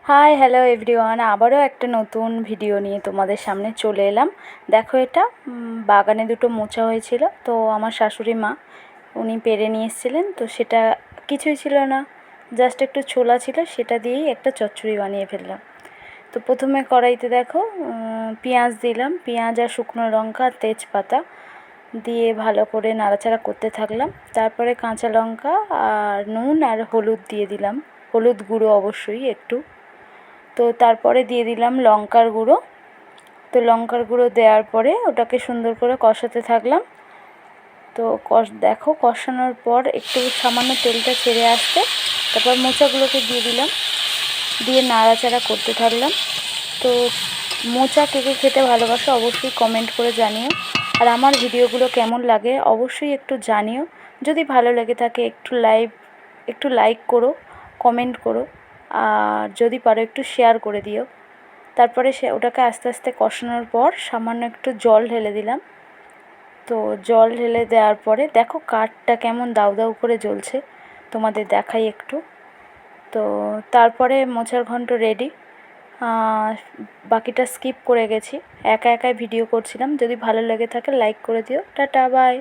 Hi hello everyone, আবারও একটা নতুন ভিডিও নিয়ে তোমাদের সামনে চলে এলাম। দেখো, এটা বাগানে দুটো মোচা হয়েছিল, তো আমার শাশুড়ি মা উনি পেরে নিয়ে এসেছিলেন। তো সেটা কিছুই ছিল না, জাস্ট একটু ছোলা ছিল, সেটা দিয়েই একটা চচ্চড়ি বানিয়ে ফেললাম। তো প্রথমে কড়াইতে দেখো পেঁয়াজ দিলাম, পেঁয়াজ আর শুকনো লঙ্কা আর তেজপাতা দিয়ে ভালো করে নাড়াচাড়া করতে থাকলাম। তারপরে কাঁচা লঙ্কা আর নুন আর হলুদ দিয়ে দিলাম, হলুদ গুঁড়ো অবশ্যই একটু। তো তারপরে দিয়ে দিলাম লঙ্কার গুঁড়ো। তো লঙ্কার গুঁড়ো দেওয়ার পরে ওটাকে সুন্দর করে কষাতে থাকলাম। তো দেখো কষানোর পর একটু সামান্য তেলটা ছেড়ে আসতে, তারপর মোচাগুলোকে দিয়ে দিলাম, দিয়ে নাড়াচাড়া করতে থাকলাম। তো মোচা কে কে খেতে ভালোবাসো অবশ্যই কমেন্ট করে জানিও, আর আমার ভিডিওগুলো কেমন লাগে অবশ্যই একটু জানিও। যদি ভালো লেগে থাকে একটু লাইক করো, কমেন্ট করো, আর যদি পারো একটু শেয়ার করে দিও। তারপরে ওটাকে আস্তে আস্তে কষানোর পর সামান্য একটু জল ঢেলে দিলাম। তো জল ঢেলে দেওয়ার পরে দেখো কাঠটা কেমন দাউ দাউ করে জ্বলছে, তোমাদের দেখাই একটু। তো তারপরে মোচার ঘন্ট রেডি। বাকিটা স্কিপ করে গেছি, একা একাই ভিডিও করছিলাম। যদি ভালো লেগে থাকে লাইক করে দিও। Tata, by.